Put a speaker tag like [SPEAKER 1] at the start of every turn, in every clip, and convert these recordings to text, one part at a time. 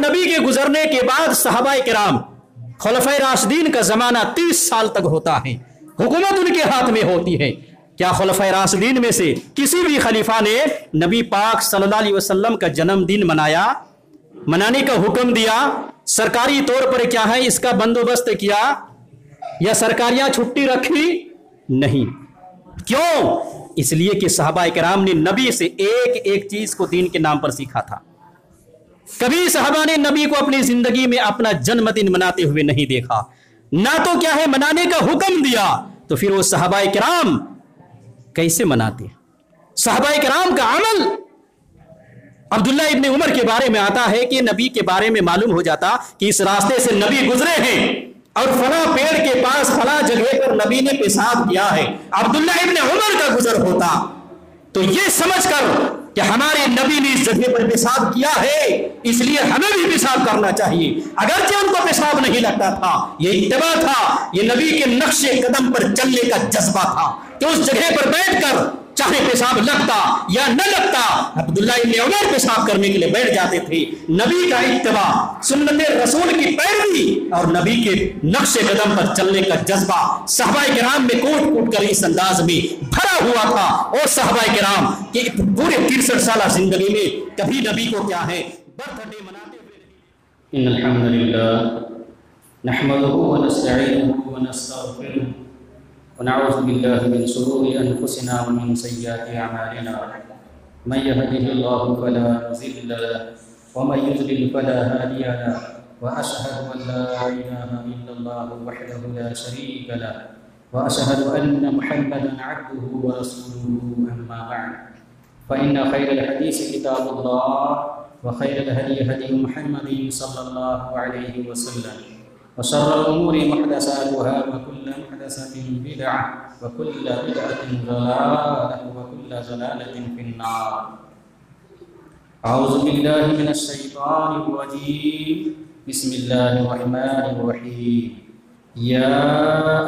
[SPEAKER 1] نبی کے گزرنے کے بعد صحابہ کرام خلفائے راشدین کا زمانہ 30 سال تک ہوتا ہے، حکومت ان کے ہاتھ میں ہوتی ہے۔ کیا خلفائے راشدین میں سے کسی بھی خلیفہ نے نبی پاک صلی اللہ علیہ وسلم کا جنم دن منانے کا حکم دیا؟ سرکاری طور پر کیا ہے اس کا بندوبست کیا یا سرکاریاں چھٹی رکھی؟ نہیں۔ کیوں؟ اس لیے کہ صحابہ کرام نے نبی سے ایک ایک چیز کو دین کے نام پر سیکھا تھا۔ کبھی صحابہ نے نبی کو اپنی زندگی میں اپنا جنم دن مناتے ہوئے نہیں دیکھا، نہ تو کیا ہے منانے کا حکم دیا، تو پھر وہ صحابہ کرام کیسے مناتے؟ صحابہ کرام کا عمل، عبداللہ ابن عمر کے بارے میں آتا ہے کہ نبی کے بارے میں معلوم ہو جاتا کہ اس راستے سے نبی گزرے ہیں اور فلاں پیڑ کے پاس فلاں جگہ پر نبی نے پیشاب کیا ہے، عبداللہ ابن عمر کا گزر ہوتا تو یہ سمجھ کر کہ ہمارے نبی نے اس جگہ پر پیشاب کیا ہے اس لیے ہمیں بھی پیشاب کرنا چاہیے، اگرچہ ان کو پیشاب نہیں لگتا تھا، یہ اتباع تھا، یہ نبی کے نقش قدم پر چلنے کا جذبہ تھا کہ اس جگہ پر بیٹھ کر چاہے پیشاب لگتا یا نہ لگتا عبداللہ ابن عمر پیشاب کرنے کے لیے بیٹھ جاتے تھے۔ نبی کا اتباع، سنت رسول کی پیروی اور نبی کے نقش قدم پر چلنے کا جذبہ صحابہ کرام میں کوٹ کوٹ کر اس انداز میں بھرا ہوا تھا۔ اور صحابہ کرام کے پورے 63 سالہ زندگی میں کبھی نبی کو کیا ہے برتھ ڈے مناتے ہوئے
[SPEAKER 2] ان الحمد للہ نحمده ونستعینه ونستغفره ونعوذ بالله من شرور انفسنا ومن سيئات اعمالنا من يهده الله فلا مضل له ومن يضلل فلا هادي له واشهد ان لا اله الا الله وحده لا شريك له واشهد ان محمدا عبده ورسوله اما بعد فان خير الحديث كتاب الله وخير الهدي هدي محمد صلى الله عليه وسلم وشر الأمور محدثاتها وكل محدثة بدعة وكل بدعة ضلالة وكل ضلالة في النار أعوذ بالله من الشيطان الرجيم بسم الله الرحمن الرحيم يا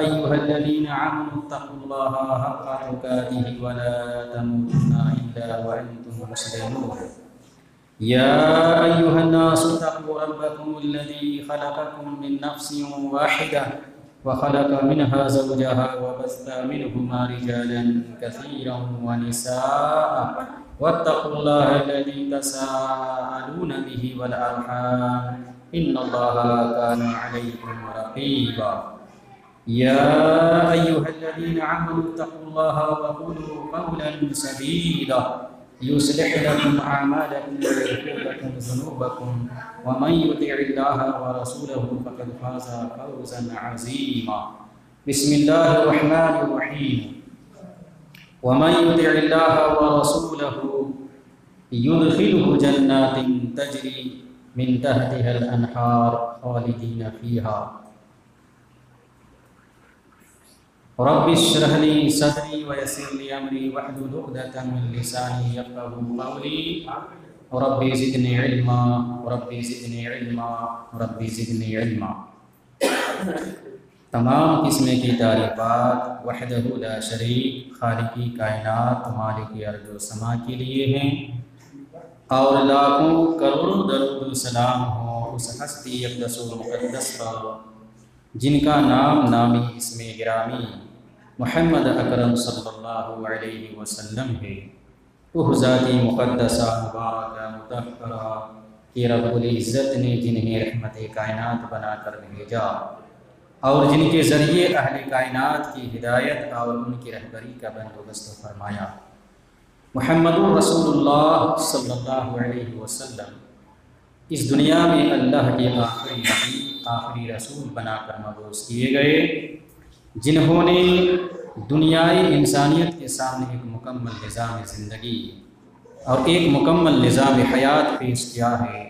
[SPEAKER 2] أيها الذين آمنوا اتقوا الله حق تقاته ولا تموتن إلا وأنتم مسلمون يا أيها الناس اتقوا ربكم الذي خلقكم من نفس واحدة وخلق منها زوجها وبث منهما رجالا كثيرا ونساء واتقوا الله الذي تساءلون به والأرحام إن الله كان عليكم رقيبا يا أيها الذين آمنوا اتقوا الله وقولوا قولا سديدا يصلح لكم أعمالكم ويغفر لكم ذنوبكم ومن يطع الله ورسوله فقد فاز فوزا عظيما بسم الله الرحمن الرحيم ومن يطع الله ورسوله يدخله جنات تجري من تحتها الأنهار خالدين فيها رب اشرح لي صدري ويسر لي امري واحلل عقدة من لساني يفقهوا قولي رب زدني علما رب زدنی علما رب زدنی علما۔ تمام قسم کی تعریفات وحدہ لا شریک خالقی کائنات مالک ارض و سما کے لیے ہیں، اور لاکھوں کروڑوں درود و سلام ہوں اس ہستی اقدس و مقدس پر جن کا نام نامی اسم گرامی محمد اکرم صلی اللہ علیہ وسلم ہے۔ وہ ذاتی مقدسہ مبارکہ مطہرہ کہ رب العزت نے جنہیں رحمت کائنات بنا کر بھیجا اور جن کے ذریعے اہل کائنات کی ہدایت اور ان کی رہبری کا بندوبست فرمایا۔ محمد رسول اللہ صلی اللہ علیہ وسلم اس دنیا میں اللہ کے آخری نبی آخری رسول بنا کر مبعوث کیے گئے، جنہوں نے دنیائے انسانیت کے سامنے ایک مکمل نظام زندگی اور ایک مکمل نظام حیات پیش کیا ہے۔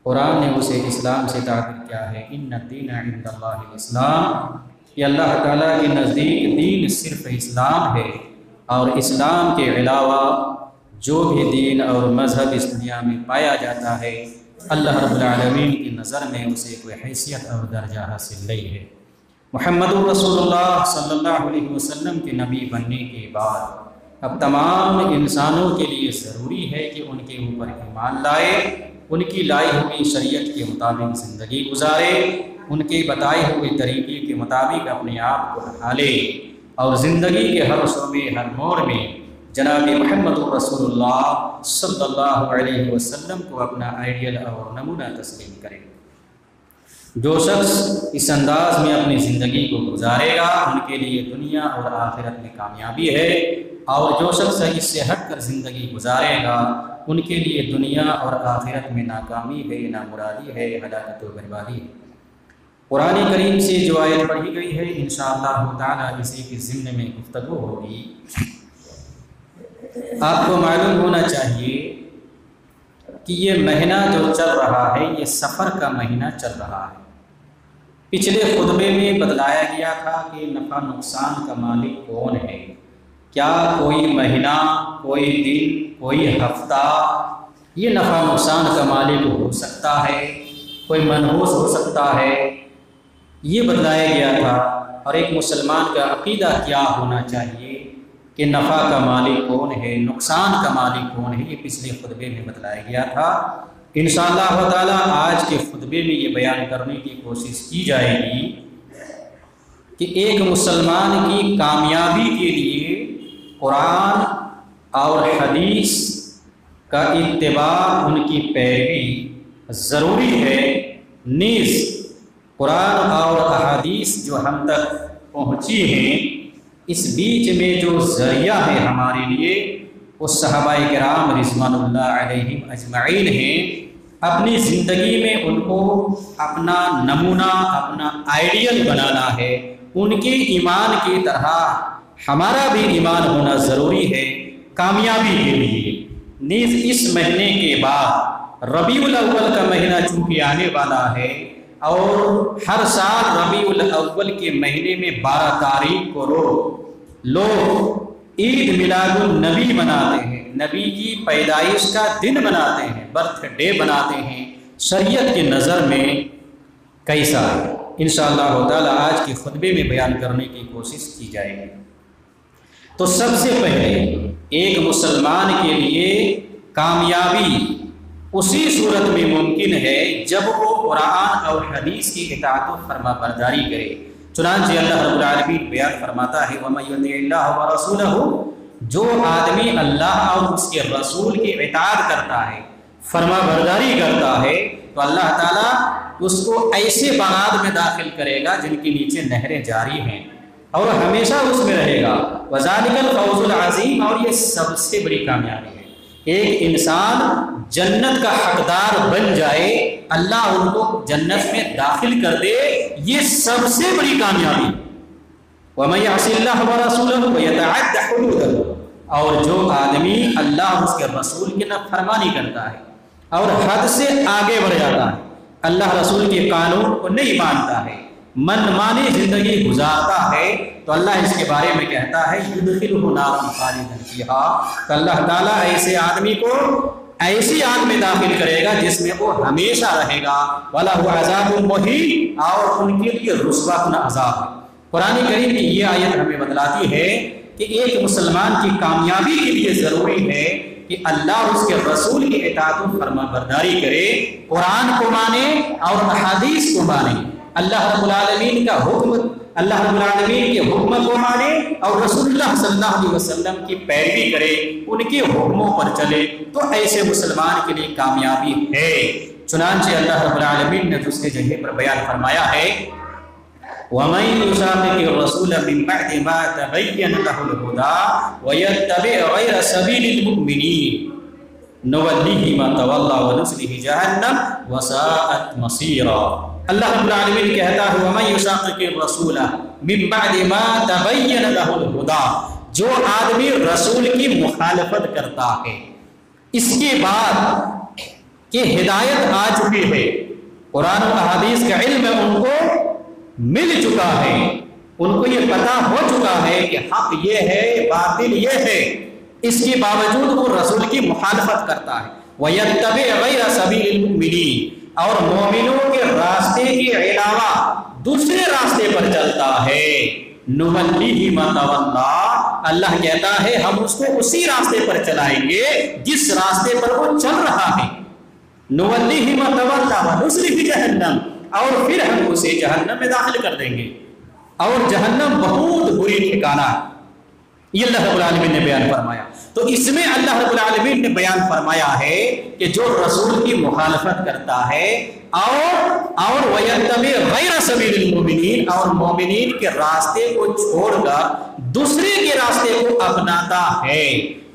[SPEAKER 2] قرآن نے اسے اسلام سے تعبیر کیا ہے، ان الدین عند اللہ الاسلام، کہ اللہ تعالیٰ کے نزدیک دین صرف اسلام ہے، اور اسلام کے علاوہ جو بھی دین اور مذہب اس دنیا میں پایا جاتا ہے اللہ رب العالمین کی نظر میں اسے کوئی حیثیت اور درجہ حاصل نہیں ہے۔ محمد رسول اللہ صلی اللہ علیہ وسلم کے نبی بننے کے بعد اب تمام انسانوں کے لیے ضروری ہے کہ ان کے اوپر ایمان لائے ان کی لائی ہوئی شریعت کے مطابق زندگی گزارے، ان کے بتائے ہوئے طریقے کے مطابق اپنے آپ کو ڈھالے اور زندگی کے ہر شعبے ہر موڑ میں جناب محمد رسول اللہ صلی اللہ علیہ وسلم کو اپنا آئیڈیل اور نمونہ تسلیم کرے۔ جو شخص اس انداز میں اپنی زندگی کو گزارے گا ان کے لیے دنیا اور آخرت میں کامیابی ہے، اور جو شخص اس سے ہٹ کر زندگی گزارے گا ان کے لیے دنیا اور آخرت میں ناکامی ہے، نامرادی ہے، ہلاکت و بربادی ہے۔ قرآن کریم سے جو آیت پڑھی گئی ہے انشاءاللہ تعالی اسی کے ضمن میں گفتگو ہوگی۔ آپ کو معلوم ہونا چاہیے کہ یہ مہینہ جو چل رہا ہے یہ سفر کا مہینہ چل رہا ہے۔ پچھلے خطبے میں بتلایا گیا تھا کہ نفع نقصان کا مالک کون ہے، کیا کوئی مہینہ، کوئی دن، کوئی ہفتہ یہ نفع نقصان کا مالک ہو سکتا ہے، کوئی منحوس ہو سکتا ہے، یہ بتلایا گیا تھا۔ اور ایک مسلمان کا عقیدہ کیا ہونا چاہیے کہ نفع کا مالک کون ہے، نقصان کا مالک کون ہے، یہ پچھلے خطبے میں بتلایا گیا تھا۔ انشاءاللہ تعالی آج کے خطبے میں یہ بیان کرنے کی کوشش کی جائے گی کہ ایک مسلمان کی کامیابی کے لیے قرآن اور حدیث کا اتباع، ان کی پیروی ضروری ہے۔ نیز قرآن اور احادیث جو ہم تک پہنچی ہیں اس بیچ میں جو ذریعہ ہے ہمارے لیے وہ صحابہ کرام رضوان اللہ علیہم اجمعین ہیں۔ اپنی زندگی میں ان کو اپنا نمونہ، اپنا آئیڈیل بنانا ہے۔ ان کے ایمان کی طرح ہمارا بھی ایمان ہونا ضروری ہے کامیابی کے لیے۔ نیز اس مہینے کے بعد ربیع الاول کا مہینہ چونکہ آنے والا ہے، اور ہر سال ربیع الاول کے مہینے میں 12 تاریخ کو لوگ عید میلاد النبی مناتے ہیں، نبی کی پیدائش کا دن مناتے ہیں، برتھ ڈے بناتے ہیں۔ شریعت کی نظر میں کیسا ہے انشاءاللہ تعالی آج کے خطبے میں بیان کرنے کی کوشش کی جائے گی۔ تو سب سے پہلے ایک مسلمان کے لیے کامیابی اسی صورت میں ممکن ہے جب وہ قرآن اور حدیث کی اطاعت و فرما برداری کرے۔ چنانچہ اللہ رب العالمین بیان فرماتا ہے وَمَن يُطِعِ اللَّهَ وَرَسُولَهُ، جو آدمی اللہ اور اس کے رسول کی اطاعت کرتا ہے، فرما برداری کرتا ہے، تو اللہ تعالیٰ اس کو ایسے باغات میں داخل کرے گا جن کے نیچے نہریں جاری ہیں اور ہمیشہ اس میں رہے گا۔ وَذَلِكَ الْفَوْزُ الْعَظِيمُ، اور یہ سب سے بڑی کامیابی ہے۔ ایک انسان جنت کا حقدار بن جائے، اللہ ان کو جنت میں داخل کر دے، یہ سب سے بڑی کامیابی۔ وَمَن يَعْصِ اللَّهَ وَرَسُولَهُ وَيَتَعَدَّ حُدُودَهُ، اور جو آدمی اللہ اور اس کے رسول کی نافرمانی کرتا ہے اور حد سے آگے بڑھ جاتا ہے، اللہ رسول کے قانون کو نہیں مانتا ہے، من مانی زندگی گزارتا ہے، تو اللہ اس کے بارے میں کہتا ہے یدخلہ نارا خالدا فیہا، تو اللہ تعالیٰ ایسے آدمی کو ایسی آگ میں داخل کرے گا جس میں وہ ہمیشہ رہے گا، وَلَهُ عَذَابٌ مُّهِینٌ، اور ان کے لیے رسوا کن عذاب ہے۔ قرآن کریم کی یہ آیت ہمیں بتلاتی ہے کہ ایک مسلمان کی کامیابی کے لیے ضروری ہے کہ اللہ اور اس کے رسول کی اطاعت و فرما برداری کرے، قرآن کو مانے اور احادیث کو مانے، اللہ رب العالمین کا حکم، اللہ رب العالمین کے حکم کو مانے اور رسول اللہ صلی اللہ علیہ وسلم کی پیروی کرے، ان کے حکموں پر چلے، تو ایسے مسلمان کے لیے کامیابی ہے۔ چنانچہ اللہ رب العالمین نے دوسری جگہ پر بیان فرمایا ہے وَمَن يُشَاقِقِ الرَّسُولَ مِن بَعْدِ مَا تَبَيَّنَ لَهُ الْهُدَىٰ وَيَتَّبِعْ غَيْرَ سَبِيلِ الْمُؤْمِنِينَ نُوَلِّهِ مَا تَوَلَّىٰ وَنُصْلِهِ جَهَنَّمَ وَسَاءَتْ مَصِيرًا۔ اللہ رب العالمین کہتا ہے وَمَن يُشَاقِقِ الرَّسُولَ مِن بَعْدِ مَا تَبَيَّنَ لَهُ الْهُدَىٰ، جو آدمی رسول کی مخالفت کرتا ہے اس کے بعد کہ ہدایت آ چکی ہے، قرآن و احادیث کا علم ان کو مل چکا ہے، ان کو یہ پتہ ہو چکا ہے کہ حق یہ ہے، باطل یہ ہے، اس کے باوجود وہ رسول کی مخالفت کرتا ہے۔ وَيَتَّبِعْ غَيْرَ سَبِيلِ الْمُؤْمِنِينَ، اور مومنوں کے راستے کے علاوہ دوسرے راستے پر چلتا ہے، نُوَلِّهِ مَا تَوَلَّىٰ، اللہ کہتا ہے ہم اس کو اسی راستے پر چلائیں گے جس راستے پر وہ چل رہا ہے۔
[SPEAKER 1] नुवल्लिहि मा तवल्ला व नुस्लिहि जहन्नम, और फिर हम उसे जहन्नम में दाखिल कर देंगे, और जहन्नम बहुत बुरी ठिकाना। ये अल्लाह रब्बुल आलमीन ने बयान फरमाया। तो इसमें अल्लाह रब्बुल आलमीन ने बयान फरमाया है कि जो रसूल की मुखालफत करता है और वयत्तबि गैर सबीलिल मोमिनीन, और मोमिनीन के रास्ते को छोड़कर दूसरे के रास्ते को अपनाता है।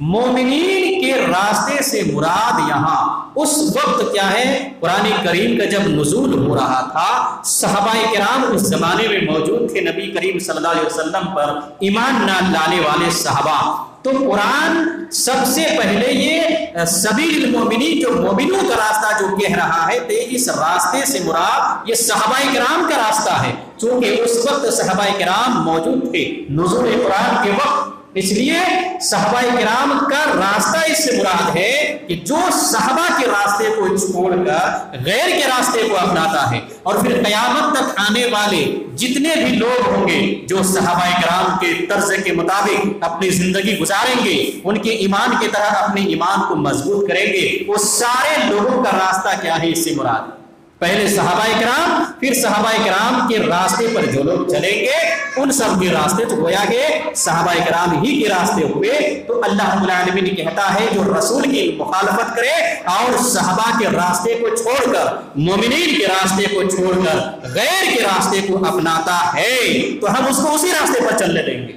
[SPEAKER 1] मोमिनीन के रास्ते से मुराद यहाँ उस वक्त क्या है, कुरान करीम का जब नुज़ूल हो रहा था, सहाबाए किराम उस जमाने में मौजूद थे नबी करीम सल्लल्लाहु अलैहि वसल्लम पर ईमान न लाने वाले सहाबा। तो कुरान सबसे पहले ये सबील मोमिनीन, जो मोमिनों का रास्ता जो कह रहा है, तो इस रास्ते से मुराद ये सहाबाए किराम का रास्ता है, क्योंकि उस वक्त सहाबाए किराम मौजूद थे नुज़ूल कुरान के वक्त, इसलिए सहाबाए किराम का रास्ता इससे मुराद है कि जो सहाबा के रास्ते को छोड़कर गैर के रास्ते को अपनाता है, और फिर क़यामत तक आने वाले जितने भी लोग होंगे जो सहाबाए किराम के तर्ज के मुताबिक अपनी जिंदगी गुजारेंगे, उनके ईमान की तरह अपने ईमान को मजबूत करेंगे, वो सारे लोगों का रास्ता क्या है इससे मुराद। पहले सहाबाए किराम, फिर सहाबाए किराम के रास्ते पर जो लोग चलेंगे उन सब के रास्ते तो गोया के सहाबाए किराम ही के रास्ते हुए। तो अल्लाह रब्बुल आलमीन कहता है जो रसूल की मुखालफत करे और सहाबा के रास्ते को छोड़कर, मोमिनीन के रास्ते को छोड़कर गैर के रास्ते को अपनाता है, तो हम उसको उसी रास्ते पर चलने देंगे,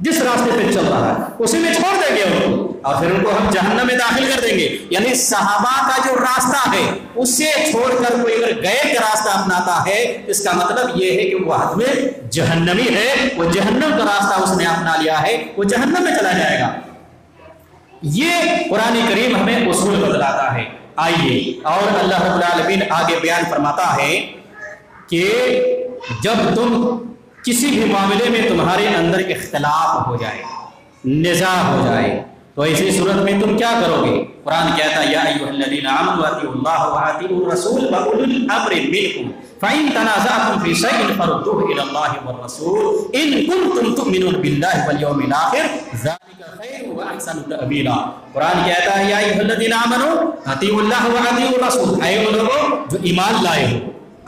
[SPEAKER 1] जिस रास्ते पे चल रहा है उसी में छोड़ देंगे उनको, और फिर उनको हम जहन्नम में दाखिल कर देंगे। यानी सहाबा का जो रास्ता है उससे छोड़कर कोई अगर गैर का रास्ता अपनाता है, इसका मतलब ये है कि वो हद में जहन्नमी है, वो जहन्नम का रास्ता उसने अपना लिया है, वो जहन्नम में चला जाएगा। ये कुरान करीम हमें उसूल बतलाता है। आइए, और अल्लाह रब्बुल आलमीन आगे बयान फरमाता है कि जब तुम किसी भी मामले में तुम्हारे अंदर इख्तिलाफ हो जाए, निज़ा हो जाए, तो ऐसी सूरत में तुम क्या करोगे। कुरान कहता है या अय्युहल्लज़ीना आमनू अतीउल्लाह व अतीउर रसूल व उलिल अम्रि मिनकुम फ़इन तनाज़अतुम फ़ी शैइन फरुद्दूहु इलल्लाहि वर रसूल इन कुंतुम तु'मिनूना बिल्लाहि वल यौमिल आखिर ज़ालिका खैरुन व अहसनु तअवीला। कुरान कहता है या अय्युहल्लज़ीना आमनू अतीउल्लाह व अतीउर रसूल, ऐ वो लोगों जो ईमान लाए हो,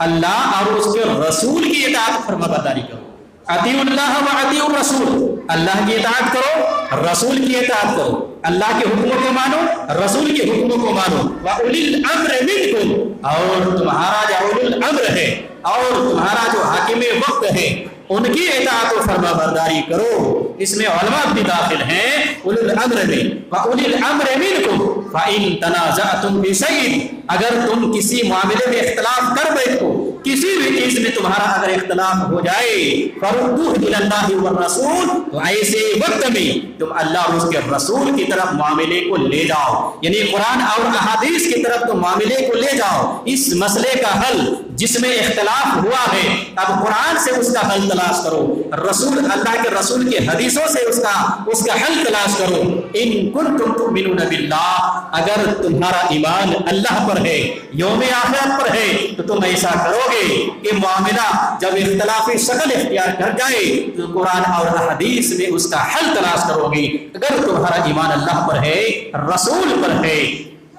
[SPEAKER 1] अल्लाह और उसके रसूल की इताअत फरमाबरदारी करो। अतीउल्लाह व अतीउर रसूल, अल्लाह की इताअत करो, रसूल की इताअत करो, अल्लाह के हुक्मों को मानो, रसूल के हुक्मों को मानो। व उलिल अम्र मिनकुम, और तुम्हारा जो उलिल अम्र है और तुम्हारा जो हाकिमे वक्त है उनकी इताअत व फरमाबरदारी करो। इसमें उलमा भी दाखिल हैं उलिल अम्र में। व उलिल अम्र मिनकुम फ़इन तनाज़अतुम फी शैइन, अगर तुम किसी मामले में इख्तिलाफ कर बैठो, किसी भी चीज में तुम्हारा अगर इख्तिलाफ हो जाए, फरुद्दूहु इलल्लाहि वर रसूल, तो ऐसे वक्त में तुम अल्लाह और उसके रसूल की तरफ मामले को ले जाओ, यानी कुरान और अहादीस की तरफ तुम मामले को ले जाओ। इस मसले का हल जिसमें इख्तिलाफ हुआ है, अब कुरान से उसका हल तलाश करो, रसूल अल्लाह के रसूल के हदीसों से उसका हल तलाश करो। इन कुंतुम तु'मिनूना बिल्लाह, अगर तुम्हारा ईमान अल्लाह पर है, यौम आखिरत पर है, तो तुम ऐसा करोगे कि मामला जब इख्तिलाफी शक्ल इख्तियार कर जाए तो कुरान और हदीस में उसका हल तलाश करोगे। अगर तुम्हारा ईमान अल्लाह पर है, रसूल पर है,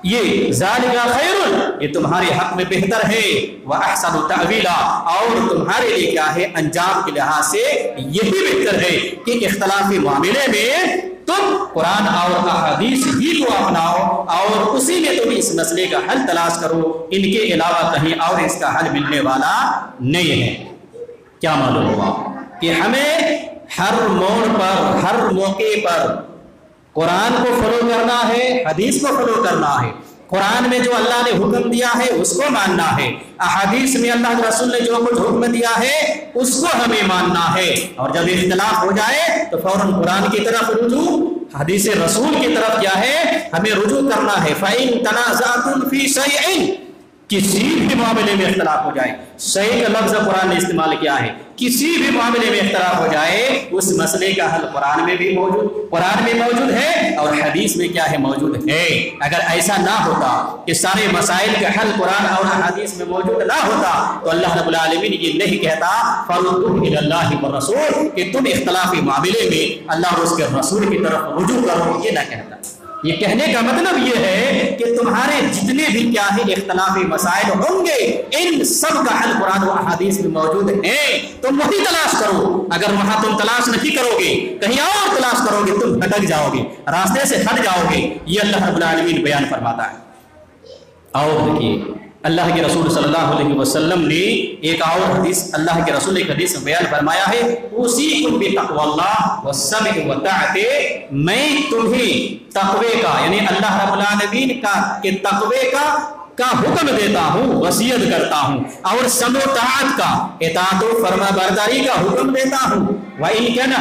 [SPEAKER 1] ये ज़ालिका खैरुन, ये तुम्हारे हक में बेहतर है, व अहसनु तअवीला, और तुम्हारे लिए क्या है अंजाम के लिहाज से यही बेहतर है कि इख्तिलाफी मामले में तुम कुरान और अहादीस ही को अपनाओ और उसी में तुम इस मसले का हल तलाश करो, इनके अलावा कहीं और इसका हल मिलने वाला नहीं है। क्या मालूम हुआ कि हमें हर मोड़ पर, हर मौके पर कुरान को फॉलो करना है, हदीस को फॉलो करना है। कुरान में जो अल्लाह ने हुक्म दिया है उसको मानना है, अहादीस में अल्लाह के रसूल ने जो कुछ हुक्म दिया है उसको हमें मानना है। और जब इख्तिलाफ हो जाए तो फौरन कुरान की तरफ रुजू, हदीस रसूल की तरफ क्या है हमें रुजू करना है। फ़इन तनाज़अतुम फ़ी शैइन, किसी भी मामले में इख्तिलाफ हो जाए, शै का लफ्ज़ कुरान ने इस्तेमाल किया है, किसी भी मामले में इख्तिलाफ हो जाए उस मसले का हल कुरान में भी मौजूद है और हदीस में क्या है मौजूद है। अगर ऐसा ना होता कि सारे मसाइल का हल कुरान और हदीस में मौजूद ना होता तो अल्लाह रब्बुल आलमीन ये नहीं कहता फरुद्दूहु इलल्लाहि वर रसूल कि तुम इख्तिलाफी मामले में अल्लाह और उसके रसूल की तरफ रुजू करो, ये ना कहता। یہ کہنے کا مطلب یہ ہے کہ تمہارے جتنے بھی کیا ہے اختلافی مسائل ہوں گے ان سب کا حل قرآن و احادیث میں موجود ہے، تم وہی تلاش کرو۔ اگر وہاں تم تلاش نہیں کرو گے، کہیں اور تلاش کرو گے، تم بھٹک جاؤ گے، راستے سے ہٹ جاؤ گے، یہ اللہ رب العالمین بیان فرماتا ہے۔ اور دیکھیے اللہ کے رسول صلی اللہ علیہ وسلم نے ایک اور حدیث، اللہ کے رسول ایک حدیث میں بیان فرمایا ہے، اوصیکم بتقوی اللہ والسمع والطاعۃ، میں تمہیں تقوی کا یعنی اللہ رب العالمین کا کہ تقوی کا حکم دیتا ہوں، وصیت کرتا ہوں، اور سمع و طاعت کا اطاعت و فرما برداری کا حکم دیتا ہوں۔ وَإِنْ كَانَ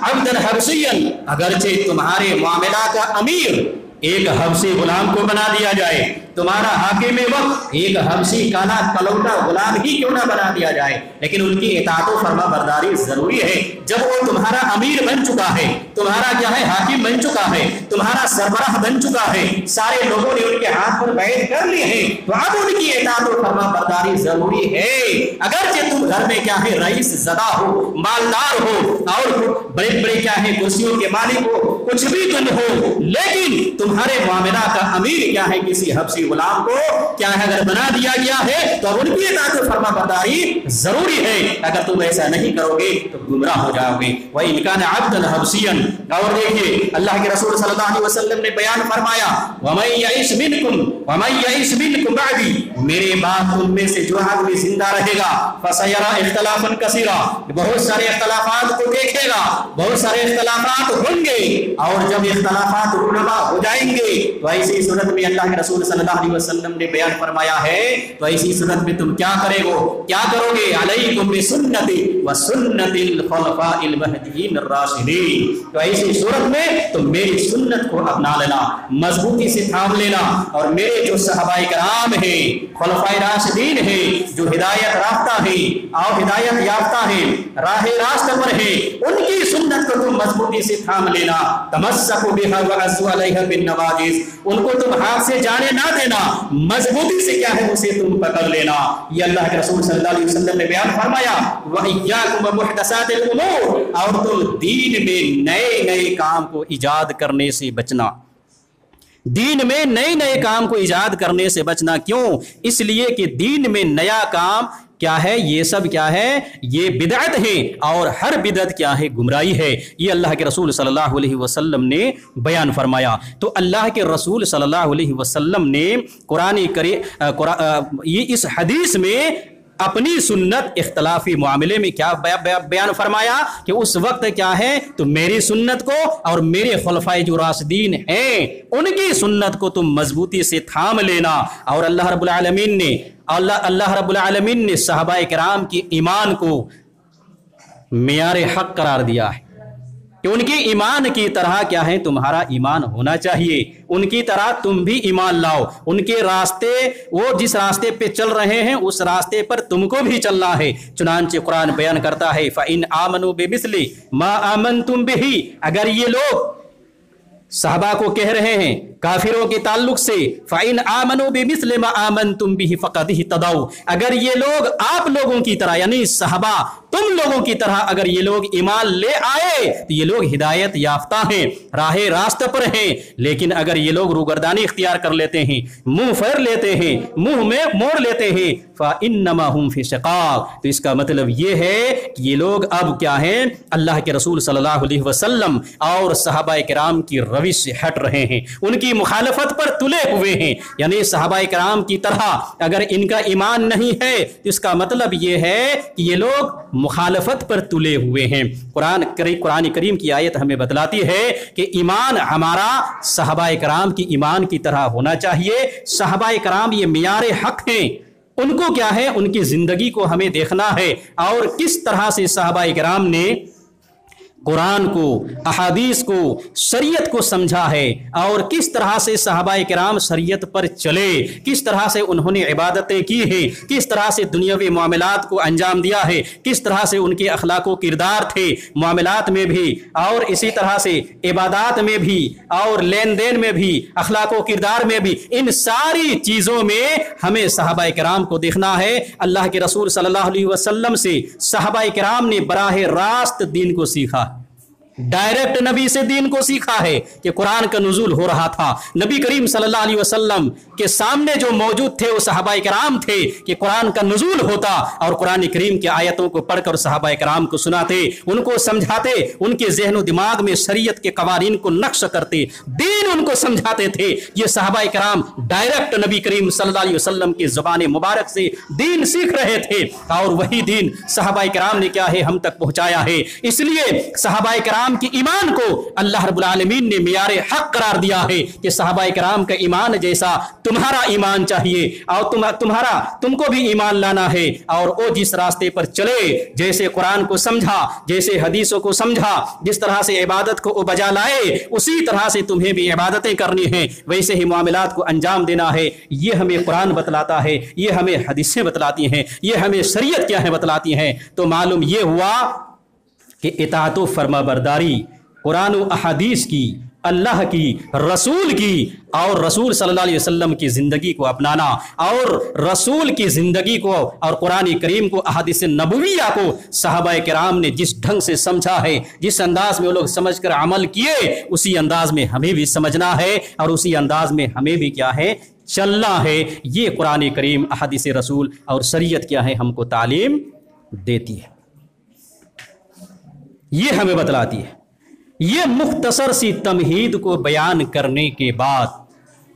[SPEAKER 1] عَبْدًا حَبْشِيًّا، اگرچہ تمہارے معاملہ کا امیر ایک حبشی غلام کو بنا دیا جائے، تمہارا حاکم وقت ایک حبشی کالا کلوٹا غلام ہی کیوں نہ بنا دیا جائے، لیکن ان کی اطاعت و فرما برداری ضروری ہے۔ جب وہ تمہارا امیر بن چکا ہے، تمہارا کیا ہے حاکم بن چکا ہے، تمہارا سربراہ بن چکا ہے، سارے لوگوں نے ان کے ہاتھ پر بیعت کر لی ہے، تو اب ان کی اطاعت و فرما برداری ضروری ہے۔ اگرچہ تم گھر میں کیا ہے رئیس زدہ ہو، مالدار ہو، اور بڑے بڑے کیا ہے کرسیوں کے مالک ہو، کچھ بھی تم ہو، لیکن تمہارے معاملہ کا امیر کیا ہے کسی حبشی غلام کو کیا ہے اگر بنا دیا گیا ہے تو ان کی اطاعت و فرما برداری ضروری ہے۔ اگر تم ایسا نہیں کرو گے تو گمراہ ہو جاؤ گے۔ وَإِنْ كَانَ عَبْدًا حَبْشِيًّا، اور دیکھیے اللہ کے رسول صلی اللہ علیہ وسلم نے بیان فرمایا، وَمَنْ يَعِشْ مِنْكُمْ بَعْدِي، میرے بعد ان میں سے جو آدمی زندہ رہے گا، فَسَيَرَى اخْتِلَافًا كَثِيرًا، بہت سارے اختلافات کو دیکھے گا، بہت سارے اختلافات ہوں گے، اور جب اختلافات رونما ہو جائیں گے تو ایسی صورت میں اللہ کے رسول صلی اللہ علیہ وسلم نے بیان فرمایا ہے، تو ایسی صورت میں تم کیا کرو گے، علیکم بسنتی وسنت الخلفاء المہدیین الراشدین، تو ایسی صورت میں تم میری سنت کو اپنا لینا، مضبوطی سے تھام لینا، اور میرے جو صحابہ کرام ہیں، خلفاء راشدین ہیں، جو ہدایت یافتہ ہیں اور ہدایت یافتہ ہیں، راہ راست پر ہیں، ان کی سنت کو تم مضبوطی سے تھام لینا، تمسکوا بہا وعضوا علیہا بالنواجذ، ان کو تم ہاتھ سے جانے نہ دینا، مضبوطی سے کیا ہے اسے تم پکڑ لینا۔ یہ اللہ کے رسول صلی اللہ علیہ وسلم نے بیان فرمایا، وَإِيَّاكُمْ وَمُحْدَثَاتِ الْأُمُورِ، اور تم دین میں نئے نئے کام کو ایجاد کرنے سے بچنا، دین میں نئے نئے کام کو ایجاد کرنے سے بچنا۔ کیوں؟ اس لیے کہ دین میں نیا کام کیا ہے، یہ سب کیا ہے، یہ بدعت ہے، اور ہر بدعت کیا ہے، گمراہی ہے۔ یہ اللہ کے رسول صلی اللہ علیہ وسلم نے بیان فرمایا۔ تو اللہ کے رسول صلی اللہ علیہ وسلم نے اس حدیث میں اپنی سنت اختلافی معاملے میں کیا بیان فرمایا کہ اس وقت کیا ہے، تو میری سنت کو اور میرے خلفائے جو راشدین ہیں ان کی سنت کو تم مضبوطی سے تھام لینا۔ اور اللہ رب العالمین نے صحابہ کرام کی ایمان کو معیار حق قرار دیا ہے کہ ان کی ایمان کی طرح کیا ہے تمہارا ایمان ہونا چاہیے، ان کی طرح تم بھی ایمان لاؤ، ان کے راستے، وہ جس راستے پہ چل رہے ہیں اس راستے پر تم کو بھی چلنا ہے۔ چنانچہ قرآن بیان کرتا ہے، فَإِنْ آمَنُوا بِمِثْلِ مَا آمَنْتُمْ بِهِ، اگر یہ لوگ صحابہ کو کہہ رہے ہیں کافروں کے تعلق سے، فَإِنْ آمَنُوا بِمِثْلِ مَا آمَنْتُمْ بِهِ فَقَدْ اهْتَدَوْا، اگر یہ لوگ آپ لوگوں کی طرح یعنی صحابہ تم لوگوں کی طرح اگر یہ لوگ ایمان لے آئے تو یہ لوگ ہدایت یافتہ ہیں، راہ راست پر ہیں۔ لیکن اگر یہ لوگ روگردانی اختیار کر لیتے ہیں، منہ پھیر لیتے ہیں، منہ میں موڑ لیتے ہیں، فَإِنَّمَا هُمْ فِي شِقَاقٍ، تو اس کا مطلب یہ ہے کہ یہ لوگ اب کیا ہیں، اللہ کے رسول صلی اللہ علیہ وسلم اور صحابہ کرام کی روش سے ہٹ رہے ہیں، ان کی مخالفت پر تلے ہوئے ہیں۔ یعنی صحابہ کرام کی طرح اگر ان کا ایمان نہیں ہے تو اس کا مطلب یہ ہے کہ یہ لوگ مخالفت پر تلے ہوئے ہیں۔ قرآن کریم کی آیت ہمیں بتلاتی ہے کہ ایمان ہمارا صحابہ کرام کی ایمان کی طرح ہونا چاہیے۔ صحابہ کرام یہ معیار حق ہیں، ان کو کیا ہے، ان کی زندگی کو ہمیں دیکھنا ہے، اور کس طرح سے صحابہ کرام نے قرآن کو، احادیث کو، شریعت کو سمجھا ہے، اور کس طرح سے صحابہ کرام شریعت پر چلے، کس طرح سے انہوں نے عبادتیں کی ہیں، کس طرح سے دنیاوی معاملات کو انجام دیا ہے، کس طرح سے ان کے اخلاق و کردار تھے معاملات میں بھی، اور اسی طرح سے عبادات میں بھی، اور لین دین میں بھی، اخلاق و کردار میں بھی، ان ساری چیزوں میں ہمیں صحابہ کرام کو دیکھنا ہے۔ اللہ کے رسول صلی اللہ علیہ وسلم سے صحابہ کرام نے براہ راست دین کو سیکھا، डायरेक्ट नबी से दीन को सीखा है कि कुरान का नुज़ूल हो रहा था। नबी करीम सल्लल्लाहु अलैहि वसल्लम के सामने जो मौजूद थे वो सहाबाए किराम थे कि कुरान का नुज़ूल होता और कुरान करीम की आयतों को पढ़कर सहाबाए किराम को सुनाते, उनको समझाते, उनके ज़हन व दिमाग में शरीयत के कवानीन को नक्श करते, दीन उनको समझाते थे। ये सहाबाए किराम डायरेक्ट नबी करीम सल्लल्लाहु अलैहि वसल्लम की ज़ुबान मुबारक से दीन सीख रहे थे और वही दीन सहाबाए किराम ने क्या है हम तक पहुंचाया है। इसलिए सहाबाए किराम की ईमान को अल्लाह रब्बुल आलमीन ने मियारे हक करार दिया है कि सहाबाए किराम का ईमान जैसा तुम्हारा ईमान चाहिए और तुमको भी ईमान लाना है और वो जिस रास्ते पर चले, जैसे कुरान को समझा, जैसे हदीसों को समझा, जिस तरह से इबादत को वो बजा लाए उसी तरह से तुम्हें भी इबादतें करनी है, वैसे ही मामलात को अंजाम देना है। ये हमें कुरान बतलाता है, ये हमें हदीसें बतलाती हैं, ये हमें शरीयत क्या है बतलाती हैं। तो मालूम ये हुआ कि इताअत व फरमाबरदारी कुरान व अहादीस की, अल्लाह की, रसूल की और रसूल सल्लल्लाहु अलैहि वसल्लम की ज़िंदगी को अपनाना और रसूल की ज़िंदगी को और कुरान करीम को, अहादीस नबविया को सहाबाए किराम ने जिस ढंग से समझा है, जिस अंदाज में वो लोग समझ कर अमल किए, उसी अंदाज में हमें भी समझना है और उसी अंदाज में हमें भी क्या है चलना है। ये कुरान करीम, अहादीस रसूल और शरीयत क्या है हमको तालीम देती है, ये हमें बतलाती है। ये मुख्तसर सी तमहीद को बयान करने के बाद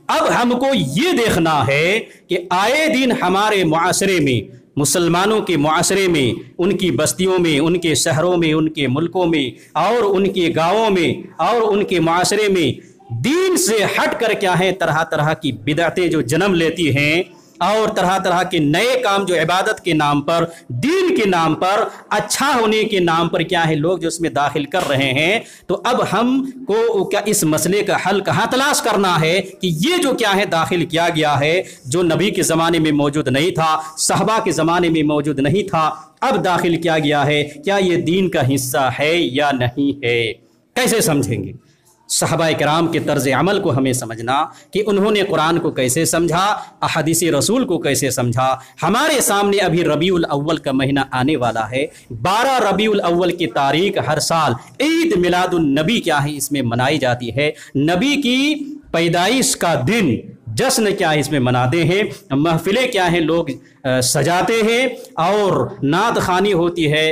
[SPEAKER 1] अब हमको ये देखना है कि आए दिन हमारे मुआशरे में, मुसलमानों के मुआशरे में, उनकी बस्तियों में, उनके शहरों में, उनके मुल्कों में और उनके गाँवों में और उनके मुआशरे में दीन से हट कर क्या है तरह तरह की बिदअतें जो जन्म लेती हैं और तरह तरह के नए काम जो इबादत के नाम पर, दीन के नाम पर, अच्छा होने के नाम पर क्या है लोग जो उसमें दाखिल कर रहे हैं। तो अब हमको क्या इस मसले का हल कहाँ तलाश करना है कि ये जो क्या है दाखिल किया गया है, जो नबी के ज़माने में मौजूद नहीं था, सहबा के ज़माने में मौजूद नहीं था, अब दाखिल किया गया है, क्या ये दीन का हिस्सा है या नहीं है, कैसे समझेंगे। सहाबाए किराम के तर्ज अमल को हमें समझना कि उन्होंने कुरान को कैसे समझा, अहादीस रसूल को कैसे समझा। हमारे सामने अभी रबीउल अव्वल का महीना आने वाला है। 12 रबीउल अव्वल की तारीख हर साल ईद मिलादुन नबी क्या है इसमें मनाई जाती है। नबी की पैदाइश का दिन जश्न क्या है इसमें मनाते हैं, महफिलें क्या है लोग सजाते हैं और नात खानी होती है,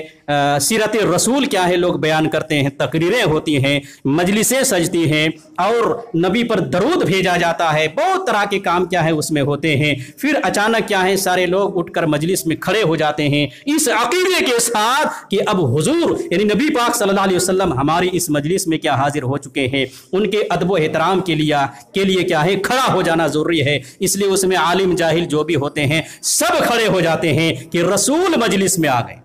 [SPEAKER 1] सीरत रसूल क्या है लोग बयान करते हैं, तकरीरें होती हैं, मजलिसें सजती हैं और नबी पर दरूद भेजा जाता है, बहुत तरह के काम क्या है उसमें होते हैं। फिर अचानक क्या है सारे लोग उठकर मजलिस में खड़े हो जाते हैं इस अकीदे के साथ कि अब हुजूर यानी नबी पाक सल्लल्लाहु अलैहि वसल्लम हमारी इस मजलिस में क्या हाजिर हो चुके हैं, उनके अदब व एहतराम के लिए क्या है खड़ा हो जाना जरूरी है। इसलिए उसमें आलिम जाहिल जो भी होते हैं सब खड़े हो जाते हैं कि रसूल मजलिस में आ गए।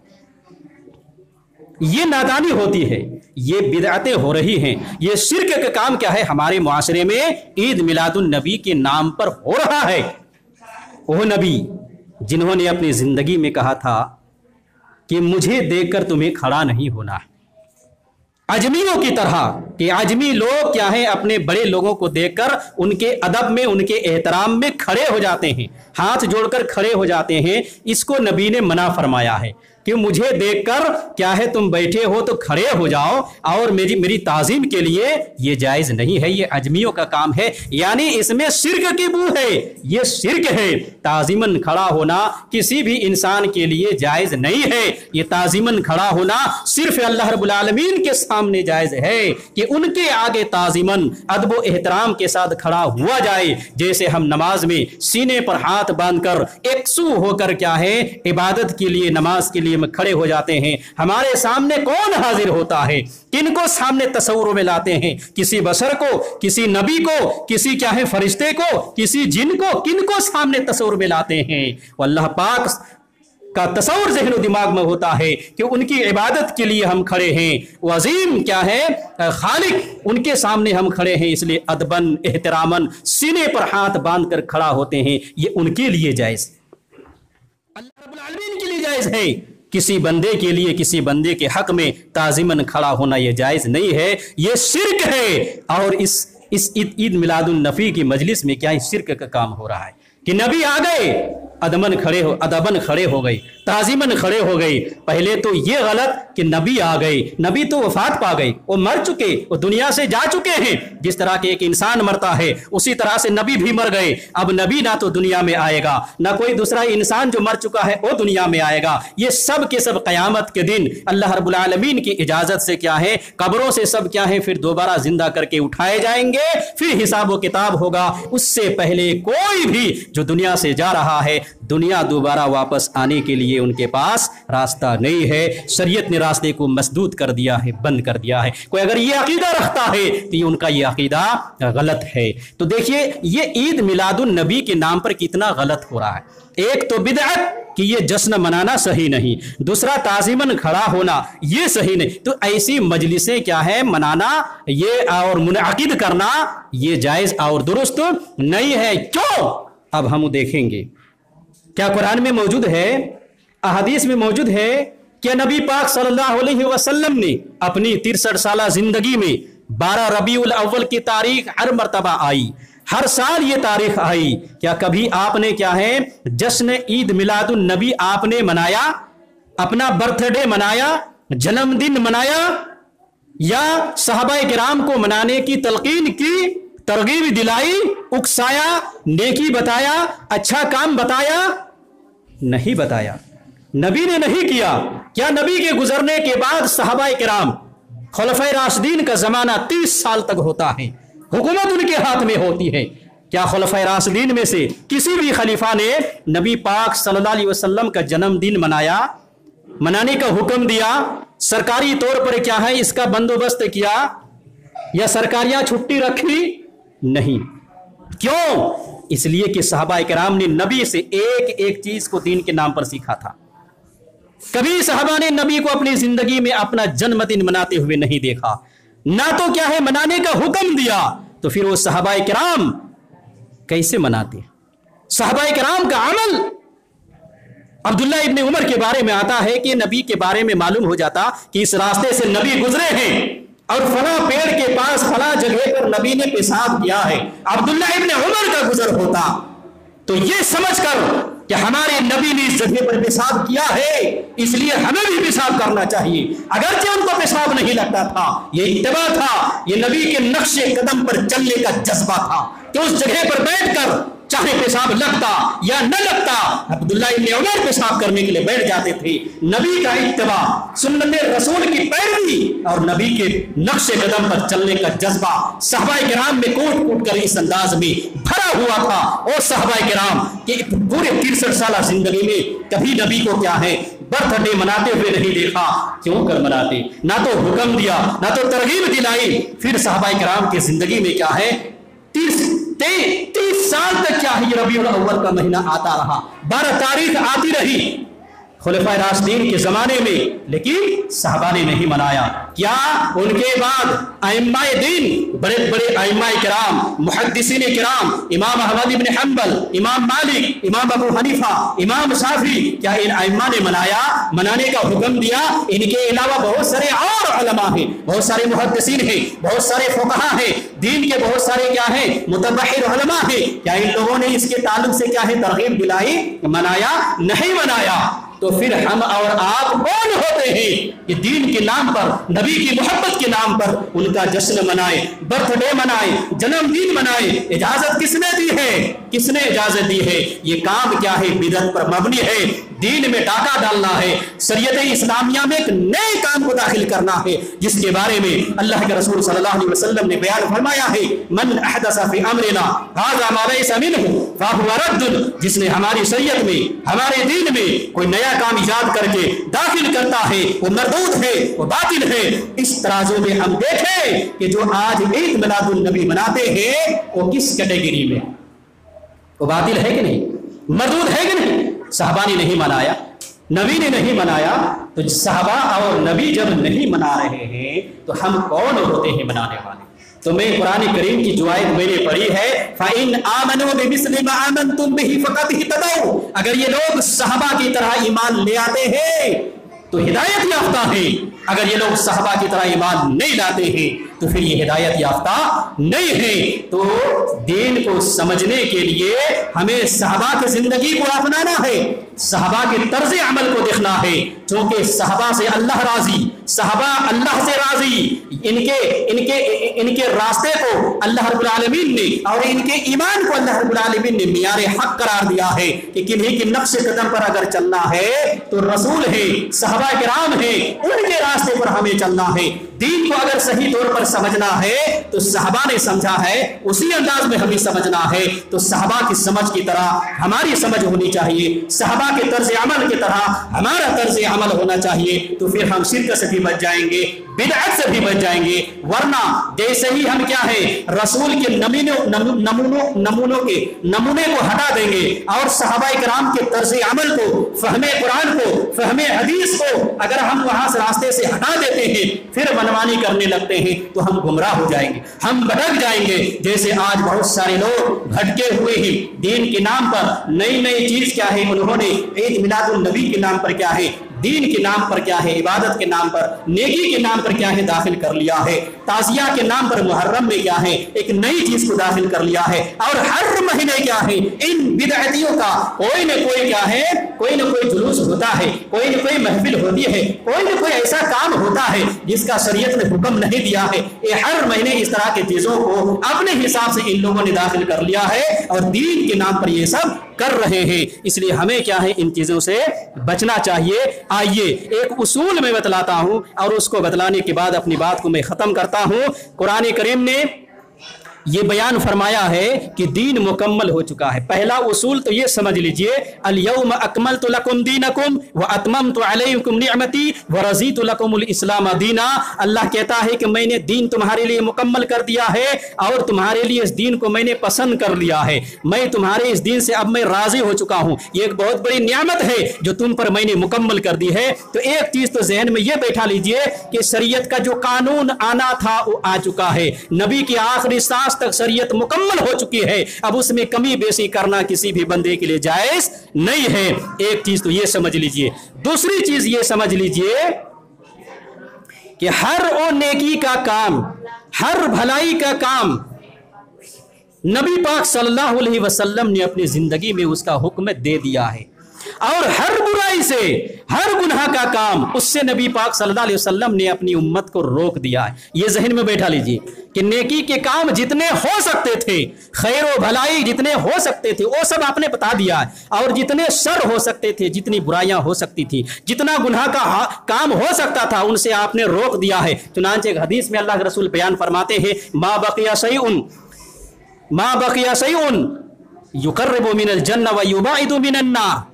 [SPEAKER 1] ये नादानी होती है, ये बिदअतें हो रही हैं, ये शिर्क का काम क्या है हमारे मुआशरे में ईद मिलादुन नबी के नाम पर हो रहा है। वो नबी जिन्होंने अपनी जिंदगी में कहा था कि मुझे देखकर तुम्हें खड़ा नहीं होना है, अजमियों की तरह कि अजमी लोग क्या है अपने बड़े लोगों को देखकर उनके अदब में, उनके एहतराम में खड़े हो जाते हैं, हाथ जोड़कर खड़े हो जाते हैं। इसको नबी ने मना फरमाया है कि मुझे देखकर क्या है तुम बैठे हो तो खड़े हो जाओ और मेरी ताजीम के लिए ये जायज़ नहीं है, ये अजमियों का काम है। यानी इसमें शिर्क की बू है, ये शिर्क है। ताजीमन खड़ा होना किसी भी इंसान के लिए जायज़ नहीं है। ये ताजीमन खड़ा होना सिर्फ अल्लाह रब्बुल आलमीन के सामने जायज़ है कि उनके आगे ताजीमन अदब व एहतराम के साथ खड़ा हुआ जाए। जैसे हम नमाज में सीने पर हाथ बांधकर एकसू होकर क्या है इबादत के लिए, नमाज के लिए में खड़े हो जाते हैं। हमारे सामने कौन हाजिर होता है, किनको सामने तस्वुर में लाते हैं, किसी बशर को, किसी नबी को, किसी क्या है फरिश्ते को, किसी जिन को, किनको सामने तस्वुर में लाते हैं। अल्लाह पाक का तस्वुर ज़हन व दिमाग में होता है कि उनकी इबादत के लिए हम खड़े हैं, वो अजीम क्या है खालिक, उनके सामने हम खड़े हैं, इसलिए अदबन एहतरामन सीने पर हाथ बांध कर खड़ा होते हैं। ये उनके लिए जायज़, अल्लाह रब्बुल आलमीन के लिए जायज़ है। किसी बंदे के लिए, किसी बंदे के हक में ताज़ीमन खड़ा होना यह जायज़ नहीं है, ये शिर्क है। और इस ईद मिलादुन नबी की मजलिस में क्या शिर्क का काम हो रहा है कि नबी आ गए अदबन खड़े हो गई, ताजीमन खड़े हो गई। पहले तो ये गलत कि नबी आ गए, नबी तो वफात पा गए, वो मर चुके, वो दुनिया से जा चुके हैं। जिस तरह के एक इंसान मरता है उसी तरह से नबी भी मर गए। अब नबी ना तो दुनिया में आएगा, ना कोई दूसरा इंसान जो मर चुका है वो दुनिया में आएगा। ये सब के सब क़यामत के दिन अल्लाह रब्बुल आलमीन की इजाजत से क्या है, कब्रों से सब क्या है फिर दोबारा जिंदा करके उठाए जाएंगे, फिर हिसाब व किताब होगा। उससे पहले कोई भी जो दुनिया से जा रहा है, दुनिया दोबारा वापस आने के लिए उनके पास रास्ता नहीं है। शरीयत ने रास्ते को मसदूद कर दिया है, बंद कर दिया है। कोई अगर ये अकीदा रखता है तो ये उनका ये अकीदा गलत है। तो देखिए ये ईद मिलादुन नबी के नाम पर कितना गलत हो रहा है। एक तो बिदअत कि ये जश्न मनाना सही नहीं, दूसरा ताज़ीमन खड़ा होना ये सही नहीं। तो ऐसी मजलिसें क्या है मनाना ये और मुनअक़िद करना ये जायज़ और दुरुस्त नहीं है। क्यों? अब हम देखेंगे क्या कुरान में मौजूद है, अहादीस में मौजूद है कि नबी पाक सल्लल्लाहु अलैहि वसल्लम ने अपनी 63 साला जिंदगी में 12 रबीउल अव्वल की तारीख हर मर्तबा आई, हर साल ये तारीख आई। क्या कभी आपने क्या है जश्न ईद मिलादुन नबी आपने मनाया, अपना बर्थडे मनाया, जन्मदिन मनाया, या सहाबाए किराम को मनाने की तलकीन की, तरगीब दिलाई, उकसाया, नेकी बताया, अच्छा काम बताया? नहीं बताया, नबी ने नहीं किया। क्या नबी के गुजरने के बाद सहाबाए किराम खुलफाए राशिदीन का जमाना 30 साल तक होता है, हुकूमत उनके हाथ में होती है। क्या खुलफाए राशिदीन में से किसी भी खलीफा ने नबी पाक सल्लल्लाहु अलैहि वसल्लम का जन्मदिन मनाया, मनाने का हुक्म दिया, सरकारी तौर पर क्या है इसका बंदोबस्त किया, या सरकारियां छुट्टी रखी? नहीं। क्यों? इसलिए कि सहाबाए किराम ने नबी से एक एक चीज को दीन के नाम पर सीखा था। कभी सहाबा ने नबी को अपनी जिंदगी में अपना जन्मदिन मनाते हुए नहीं देखा, ना तो क्या है मनाने का हुक्म दिया। तो फिर वो सहाबाए किराम कैसे मनाते? सहाबाए किराम का अमल। अब्दुल्ला इब्ने उमर के बारे में आता है कि नबी के बारे में मालूम हो जाता कि इस रास्ते से नबी गुजरे हैं और फला पेड़ के पास फला जगह पर नबी ने पेशाब किया है, अब्दुल्ला इब्ने उमर का गुजर होता तो ये समझकर कि हमारे नबी ने इस जगह पर पेशाब किया है इसलिए हमें भी पेशाब करना चाहिए। अगरचे उनको पेशाब नहीं लगता था, ये इत्तिबा था, ये नबी के नक्शे कदम पर चलने का जज्बा था कि उस जगह पर बैठकर चाहे पेशाब लगता या न लगता, अब्दुल्ला इब्ने उमर पेशाब करने के लिए बैठ जाते थे। नबी का इत्तिबा, सुन्नत रसूल की पैरवी और नबी के नक्शे कदम पर चलने का जज्बा सहाबाए किराम में कूट कूट कर इस अंदाज में भरा हुआ था। और सहाबाए किराम के पूरे 63 साल जिंदगी में कभी नबी को क्या है बर्थडे मनाते हुए नहीं देखा। क्यों कर मनाते? ना तो हुक्म दिया, ना तो तरगीब दिलाई। फिर सहाबाए किराम की जिंदगी में क्या है 30 साल तक क्या है ये रबीउल अव्वल का महीना आता रहा, 12 तारीख आती रही खुलफाए राशिदीन के जमाने में, लेकिन सहाबा ने नहीं मनाया। क्या उनके बाद अइम्माए दीन, बड़े बड़े अइम्माए किराम, मुहद्दिसीन किराम, इमाम अहमद इब्न हंबल, इमाम मालिक, इमाम अबू हनीफा, इमाम शाफी, क्या इन अइम्मा ने मनाया, मनाने का हुक्म दिया? इनके अलावा बहुत सारे और उलमा हैं, बहुत सारे मुहद्दिसीन हैं, बहुत सारे फुकहा हैं, दीन के बहुत सारे क्या है मुतबहिर उलमा हैं। क्या इन लोगों ने इसके ताल्लुक से क्या है तरगीब दिलाई? मनाया? नहीं मनाया। तो फिर हम और आप कौन होते हैं कि दीन के नाम पर, नबी की मोहब्बत के नाम पर उनका जश्न मनाए, बर्थडे मनाए, जन्मदिन मनाए? इजाजत किसने दी है? किसने इजाजत दी है? ये काम क्या है बिदअत पर मबनी है, दीन में डाका डालना है, शरीयत इस्लामिया में एक नए काम को दाखिल करना है जिसके बारे में अल्लाह के रसूल सल्लल्लाहु अलैहि वसल्लम ने बयान फरमाया है, मन अहदसा फी अमरिना हाज़ा मा लैसा मिन्हु फहुवा रद्दुन। जिसने हमारी शरीयत में, हमारे दीन में कोई नया काम इजाद करके दाखिल करता है वो मरदूद है, वो बातिल है। इस तराजू में हम देखें कि जो आज ईद मिलादुन नबी मनाते हैं वो किस कैटेगरी में, वो बातिल है कि नहीं, मरदूद है कि नहीं? सहाबा ने नहीं मनाया, नबी ने नहीं मनाया, तो सहाबा और नबी जब नहीं मना रहे हैं तो हम कौन होते हैं मनाने वाले? तो मैं कुरान करीम की जो आयत मैंने पढ़ी है, फ़इन आमनू बिमिस्लि मा आमनतुम बिही फ़क़द इहतदौ, अगर ये लोग सहाबा की तरह ईमान ले आते हैं तो हिदायत याफ्ता है, अगर ये लोग सहाबा की तरह ईमान नहीं लाते हैं तो फिर ये हिदायत याफ्ता नहीं है। तो दीन को समझने के लिए हमें सहाबा की जिंदगी को अपनाना है, सहाबा के तर्ज अमल को देखना है, क्योंकि सहाबा से अल्लाह राजी, सहाबा अल्लाह से राजी, इनके रास्ते को अल्लाह रब्बुल आलमीन ने और इनके ईमान को अल्लाह रब्बुल आलमीन ने मियारे हक करार दिया है कि किन्हीं के नक्श कदम पर अगर चलना है तो रसूल है, सहाबा किराम है, उनके रास्ते पर हमें चलना है। दीन को अगर सही तौर पर समझना है तो सहाबा ने समझा है, उसी अंदाज में हमें समझना है। तो सहाबा की समझ की तरह हमारी समझ होनी चाहिए, सहाबा के तर्ज अमल की तरह हमारा तर्ज अमल होना चाहिए। तो फिर हम शिर्क से भी बच जाएंगे, बिदअत से भी बच जाएंगे। वरना जैसे ही हम क्या है रसूल के नमूने को हटा देंगे और सहाबाए किराम के तर्ज अमल को, फहमे कुरान को, फहमे हदीस को अगर हम वहां से रास्ते से हटा देते हैं, फिर मनमानी करने लगते हैं, तो हम गुमराह हो जाएंगे, हम भटक जाएंगे। जैसे आज बहुत सारे लोग भटके हुए हैं, दीन के नाम पर नई नई चीज क्या है, उन्होंने ईद मिलादुन नबी के नाम पर क्या है, दीन के नाम पर क्या है, इबादत के नाम पर, नेकी के नाम पर क्या है दाखिल कर लिया है। ताजिया के नाम पर मुहर्रम में क्या है एक नई चीज को दाखिल कर लिया है। और हर महीने क्या है इन बिदअतियों का कोई न कोई क्या है, कोई न कोई जुलूस होता है, कोई न कोई महफिल होती है, कोई न कोई ऐसा काम होता है जिसका शरीयत ने हुक्म नहीं दिया है। ये हर महीने इस तरह की चीजों को अपने हिसाब से इन लोगों ने दाखिल कर लिया है और दीन के नाम पर ये सब कर रहे हैं। इसलिए हमें क्या है इन चीजों से बचना चाहिए। आइए एक उसूल में बतलाता हूं और उसको बतलाने के बाद अपनी बात को मैं खत्म करता हूं। कुरान करीम ने ये बयान फरमाया है कि दीन मुकम्मल हो चुका है। पहला उसूल तो ये समझ लीजिए, अल यौम अकमलतु लकुम दीनकुम व अतममतु अलैकुम निअमती व रज़ीतु लकुमुल इस्लाम दीना। अल्लाह कहता है कि मैंने दीन तुम्हारे लिए मुकम्मल कर दिया है और तुम्हारे लिए इस दीन को मैंने पसंद कर लिया है। मैं तुम्हारे इस दीन से अब मैं राजी हो चुका हूँ। ये एक बहुत बड़ी नियामत है जो तुम पर मैंने मुकम्मल कर दी है। तो एक चीज तो जहन में ये बैठा लीजिए कि शरीयत का जो कानून आना था वो आ चुका है। नबी की आखिरी सांस तक शरीयत मुकम्मल हो चुकी है। अब उसमें कमी बेसी करना किसी भी बंदे के लिए जायज नहीं है। एक चीज तो ये समझ लीजिए। दूसरी चीज ये समझ लीजिए कि हर वो नेकी का काम, हर भलाई का काम नबी पाक सल्लल्लाहु अलैहि वसल्लम ने अपनी जिंदगी में उसका हुक्म दे दिया है और हर बुराई से, हर गुनाह का काम उससे नबी पाक सल्लल्लाहु अलैहि वसल्लम ने अपनी उम्मत को रोक दिया है। ये ज़हन में बैठा लीजिए कि नेकी के काम जितने हो सकते थे, खैर व भलाई जितने हो सकते थे वो सब आपने बता दिया है, और जितने शर हो सकते थे, जितनी बुराइयां हो सकती थी, जितना गुनाह का काम हो सकता था, उनसे आपने रोक दिया है। चुनांचे एक हदीस में अल्लाह के रसूल बयान फरमाते हैं, मा बकिया शैउन युकर्रिबु मिनल जन्नह व युबाइदु मिनन नार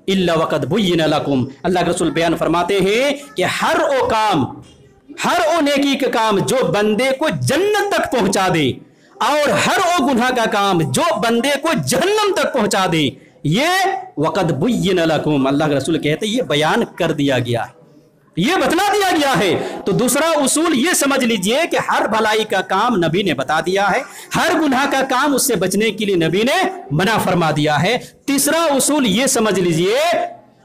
[SPEAKER 1] इल्ला वक़द बुय्यिना लकुम। अल्लाह के रसूल बयान फरमाते हैं कि हर वो काम, हर वो नेकी का काम जो बंदे को जन्नत तक पहुंचा दे और हर वो गुनाह का काम जो बंदे को जहन्नम तक पहुंचा दे, ये वक़द बुय्यिना लकुम, अल्लाह के रसूल कहते ये बयान कर दिया गया है, ये बतला दिया गया है। तो दूसरा उसूल ये समझ लीजिए कि हर भलाई का काम नबी ने बता दिया है, हर गुनाह का काम उससे बचने के लिए नबी ने मना फरमा दिया है। तीसरा उसूल ये समझ लीजिए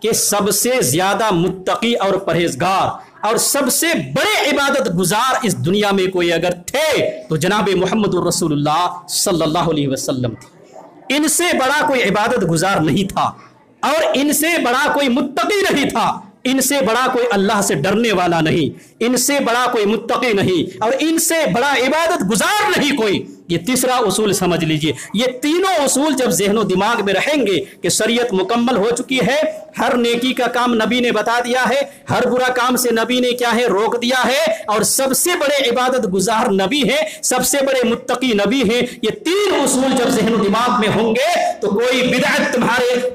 [SPEAKER 1] कि सबसे ज्यादा मुत्तकी और परहेजगार और सबसे बड़े इबादत गुजार इस दुनिया में कोई अगर थे तो जनाब मोहम्मद रसूलुल्लाह सल्लल्लाहु अलैहि वसल्लम थे। इनसे बड़ा कोई इबादत गुजार नहीं था और इनसे बड़ा कोई मुत्तकी नहीं था, इनसे बड़ा कोई अल्लाह से डरने वाला नहीं, इनसे बड़ा कोई मुत्तकी नहीं और इनसे बड़ा इबादत गुजार नहीं कोई। ये तीसरा उसूल समझ लीजिए। ये तीनों उसूल जब ज़हनो दिमाग में रहेंगे कि शरीयत मुकम्मल हो चुकी है, हर नेकी का काम नबी ने बता दिया है, हर बुरा काम से नबी ने क्या है रोक दिया है, और सबसे बड़े इबादत गुजार नबी है, सबसे बड़े मुत्तकी नबी है। ये तीन उसूल जब ज़हनो दिमाग में होंगे तो कोई बिदअत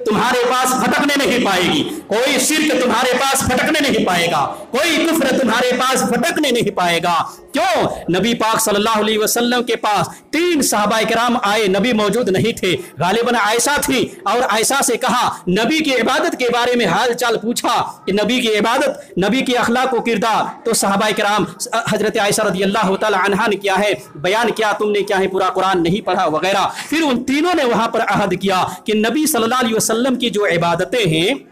[SPEAKER 1] तुम्हारे पास फटकने नहीं पाएगी, कोई शिर्क तुम्हारे पास फटकने नहीं पाएगा, कोई कुफ्र तुम्हारे पास फटकने नहीं पाएगा। क्यों? नबी पाक सल्लल्लाहु अलैहि वसल्लम के पास 3 सहाबाए किराम आए, नबी मौजूद नहीं थे, गालिबन आयशा थी, और आयशा से कहा, नबी की इबादत के बारे में हाल चाल पूछा कि नबी की इबादत, नबी की अखलाक व किरदार। तो सहाबाए किराम हजरत आयशा रज़ियल्लाहु तआला अन्हा ने क्या है बयान किया, तुमने क्या है पूरा कुरान नहीं पढ़ा वगैरह। फिर उन तीनों ने वहां पर अहद किया कि नबी सल्लल्लाहु अलैहि वसल्लम की जो इबादतें हैं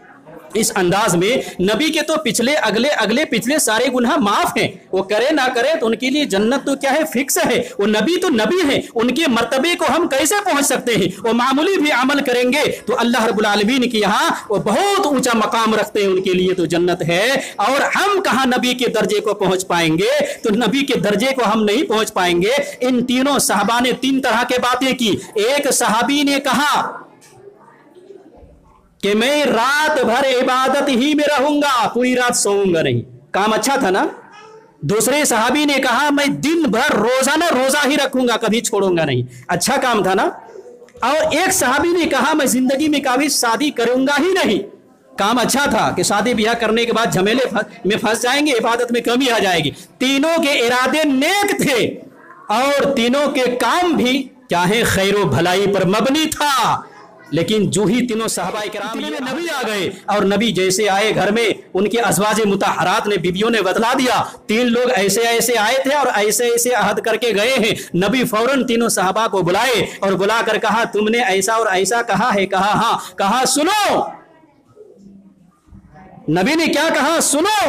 [SPEAKER 1] इस अंदाज में नबी के तो पिछले अगले पिछले सारे गुनाह माफ हैं, वो करे ना करे तो उनके लिए जन्नत तो क्या है, फिक्स है। वो नबी तो नबी है, उनके मर्तबे को हम कैसे पहुंच सकते हैं? वो मामूली भी अमल करेंगे तो अल्लाह रब्बुल आलमीन के यहाँ वो बहुत ऊंचा मकाम रखते हैं, उनके लिए तो जन्नत है। और हम कहाँ नबी के दर्जे को पहुंच पाएंगे? तो नबी के दर्जे को हम नहीं पहुंच पाएंगे। इन तीनों सहाबा ने 3 तरह के बातें की। एक सहाबी ने कहा कि मैं रात भर इबादत ही में रहूंगा, पूरी रात सोऊंगा नहीं। काम अच्छा था ना। दूसरे सहाबी ने कहा मैं दिन भर रोजाना रोजा ही रखूंगा, कभी छोड़ूंगा नहीं। अच्छा काम था ना। और एक सहाबी ने कहा मैं जिंदगी में कभी शादी करूंगा ही नहीं। काम अच्छा था कि शादी ब्याह करने के बाद झमेले में फंस जाएंगे, इबादत में कमी आ जाएगी। तीनों के इरादे नेक थे और तीनों के काम भी क्या है, खैर व भलाई पर मबनी था। लेकिन जो ही तीनों सहाबाए किराम में नबी आ गए और नबी जैसे आए घर में, उनके अज़वाज मुतहरात ने, बीबियों ने बतला दिया 3 लोग ऐसे ऐसे आए थे और ऐसे ऐसे अहद करके गए हैं। नबी फौरन तीनों सहाबा को बुलाए और बुलाकर कहा तुमने ऐसा और ऐसा कहा है? कहा हाँ। कहा सुनो। नबी ने क्या कहा? सुनो,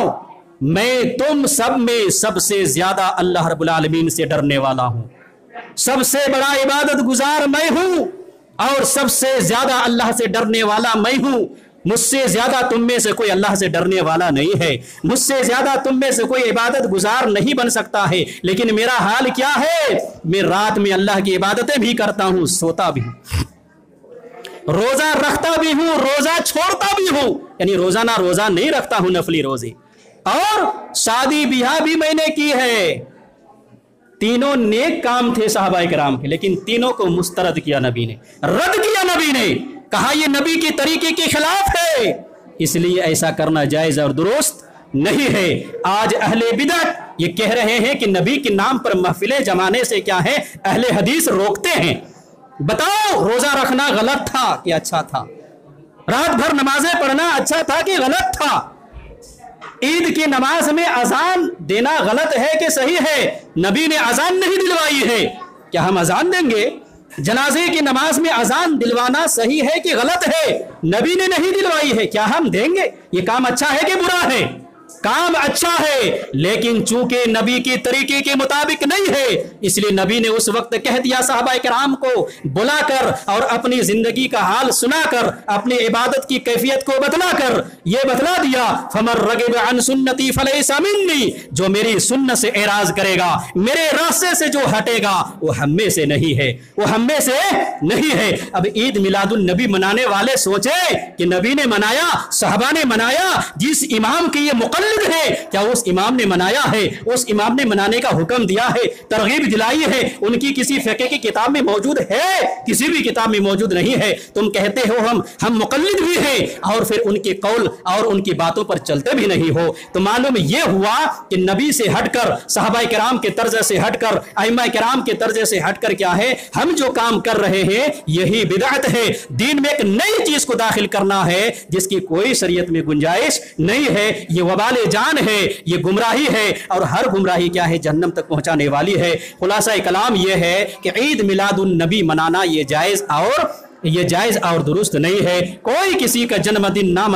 [SPEAKER 1] मैं तुम सब में सबसे ज्यादा अल्लाह रब्बुल आलमीन से डरने वाला हूं, सबसे बड़ा इबादत गुजार मैं हूं और सबसे ज्यादा अल्लाह से डरने वाला मैं हूं। मुझसे ज्यादा तुम में से कोई अल्लाह से डरने वाला नहीं है, मुझसे ज्यादा तुम में से कोई इबादत गुजार नहीं बन सकता है। लेकिन मेरा हाल क्या है, मैं रात में अल्लाह की इबादतें भी करता हूं, सोता भी हूं, रोजा रखता भी हूं, रोजा छोड़ता भी हूं, यानी रोजाना रोजा नहीं रखता हूं, नफली रोजे, और शादी ब्याह भी मैंने की है। तीनों नेक काम थे सहाबाए किराम के, लेकिन तीनों को मुस्तरद किया नबी ने, रद्द किया नबी ने। कहा यह नबी के तरीके के खिलाफ है, इसलिए ऐसा करना जायज और दुरुस्त नहीं है। आज अहले बिदअत ये कह रहे हैं कि नबी के नाम पर महफिलें जमाने से क्या है, अहले हदीस रोकते हैं। बताओ रोजा रखना गलत था कि अच्छा था? रात भर नमाजें पढ़ना अच्छा था कि गलत था? ईद की नमाज में अजान देना गलत है कि सही है? नबी ने अजान नहीं दिलवाई है, क्या हम अजान देंगे? जनाजे की नमाज में अजान दिलवाना सही है कि गलत है? नबी ने नहीं दिलवाई है, क्या हम देंगे? ये काम अच्छा है कि बुरा है? काम अच्छा है, लेकिन चूंकि नबी के तरीके के मुताबिक नहीं है, इसलिए नबी ने उस वक्त कह दिया साहबाए किराम को बुलाकर और अपनी जिंदगी का हाल सुनाकर, अपनी इबादत की कैफियत को बतलाकर यह बतला दिया फमर रगिब अन सुन्नती फलैसा मिन्नी, जो मेरी सुन्नत से एराज करेगा, मेरे रास्ते से जो हटेगा वो हम में से नहीं है, वो हम में से नहीं है। अब ईद मिलादुन नबी मनाने वाले सोचे कि नबी ने मनाया, साहबा ने मनाया, जिस इमाम की ये मुक़ल्लिद है, क्या उस इमाम ने मनाया है? उस इमाम ने मनाने का हुक्म दिया है, तरगीब दिलाई है? उनकी किसी फ़िक़्ह की किताब में मौजूद है? किसी भी किताब में मौजूद नहीं है। तुम कहते हो हम मुक़ल्लिद भी हैं और फिर उनके कौल और उनकी बातों पर चलते भी नहीं हो। तो मालूम यह हुआ कि नबी से हटकर, सहाबाए किराम के तर्ज से हटकर, अइम्मा किराम के तर्ज से हटकर क्या है, हम जो काम कर रहे हैं यही बिदअत है। दीन में एक नई चीज को दाखिल करना है जिसकी कोई शरीयत में गुंजाइश नहीं है। ये वबाल जान है, ये गुमराही है और हर गुमराही क्या है, जहन्नम तक पहुंचाने वाली है। खुलासा कलाम यह है कि ईद मिलादुन नबी मनाना ये जायज और दुरुस्त नहीं है। कोई किसी का जन्मदिन ना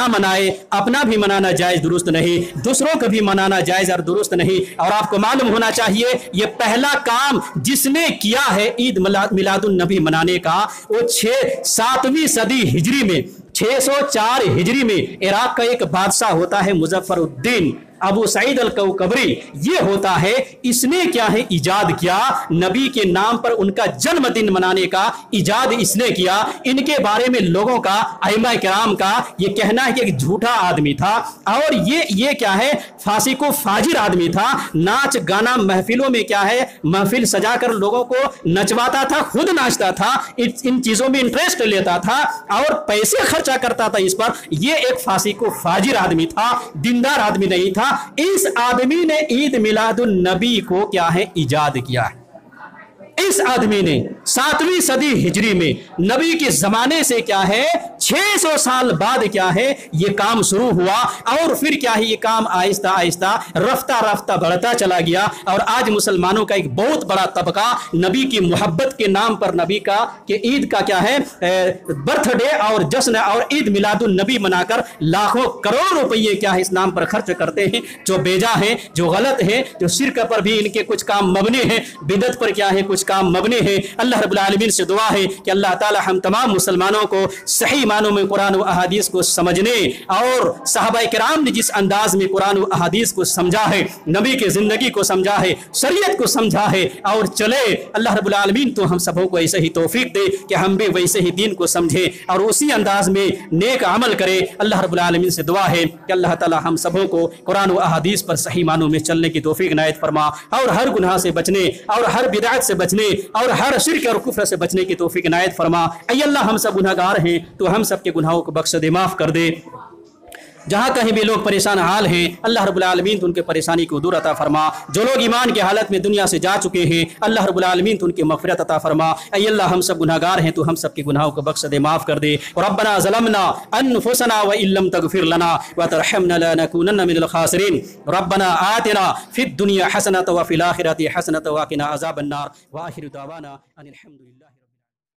[SPEAKER 1] मनाए, अपना भी मनाना जायज दुरुस्त नहीं, दूसरों का भी मनाना जायज और दुरुस्त नहीं। और आपको मालूम होना चाहिए ये पहला काम जिसने किया है ईद मिलादुन नबी मनाने का, वो 7वीं सदी हिजरी में, 604 हिजरी में इराक का एक बादशाह होता है मुजफ्फरुद्दीन अबू सईद अल कौकबरी। ये होता है, इसने क्या है इजाद किया, नबी के नाम पर उनका जन्मदिन मनाने का इजाद इसने किया। इनके बारे में लोगों का, अइम्मा किराम का ये कहना है कि एक झूठा आदमी था और ये क्या है, फासिक व फाजिर आदमी था। नाच गाना महफिलों में क्या है, महफिल सजाकर लोगों को नचवाता था, खुद नाचता था, इन चीजों में इंटरेस्ट लेता था और पैसे खर्चा करता था इस पर। ये एक फासिक व फाजिर आदमी था, दीनदार आदमी नहीं था। इस आदमी ने ईद मिलादुन नबी को क्या है इजाद किया है। इस आदमी ने 7वीं सदी हिजरी में नबी के ज़माने से क्या है 600 साल बाद क्या है ये काम शुरू हुआ, और फिर क्या है ये काम आहिस्ता आहिस्ता रफ्ता रफ्ता बढ़ता चला गया। और आज मुसलमानों का एक बहुत बड़ा तबका नबी की मोहब्बत के नाम पर नबी का के ईद का क्या है बर्थडे और जश्न और ईद मिलादुन नबी मनाकर लाखों करोड़ों रुपये क्या है इस नाम पर खर्च करते हैं, जो बेजा है, जो गलत है, जो शिरक पर भी इनके कुछ काम मबनी है, बिदत पर क्या है कुछ काम मबनी है। अल्लाह रब्बुल आलमीन से दुआ है कि अल्लाह ताला हम तमाम मुसलमानों को सही मानों में कुरान और अहादीस को समझने, और सहाबा किराम ने जिस अंदाज में कुरान और अहादीस को समझा है, नबी की जिंदगी को समझा है, शरीयत को समझा है और चले, अल्लाह रब्बुल आलमीन तो हम सबों को ऐसे ही तौफीक दे कि हम भी वैसे ही दीन को समझे और उसी अंदाज में नेक अमल करें। अल्लाह रब्बुल आलमीन से दुआ है कि अल्लाह ताला हम सबों को कुरान और अहादीस पर सही मानों में चलने की तौफीक इनायत फरमा, और हर गुनाह से बचने और हर बिदअत से बचने और हर शिर्क और कुफ्र से बचने की तौफीक इनायत फरमा। ऐ अल्लाह हम सब गुनाहगार हैं तो हम सब के गुनाहों को बख्श दे, माफ़ कर दे। जहाँ कहीं भी लोग परेशान हाल हैं अल्लाह रब्बुल आलमीन तो उनके परेशानी को दूर अता फरमा। जो लोग ईमान की हालत में दुनिया से जा चुके हैं अल्लाह रब्बुल आलमीन तो उनकी मग़फ़िरत अता फरमा। ऐ अल्लाह हम सब गुनाहगार हैं तो हम सब के गुनाहों को बख्श दे, माफ़ कर दे। रब्बना ज़लमना अनफुसना व इल्लम तग़फ़िर लना व तरहमना लनकूनन्ना मिनल ख़ासिरीन। रब्बना आतिना फ़िद दुनिया हसनतन व फ़िल आख़िरति हसनतन व क़िना अज़ाबन्नार। व आख़िरु दअवाना अनिल हम्दुलिल्लाह।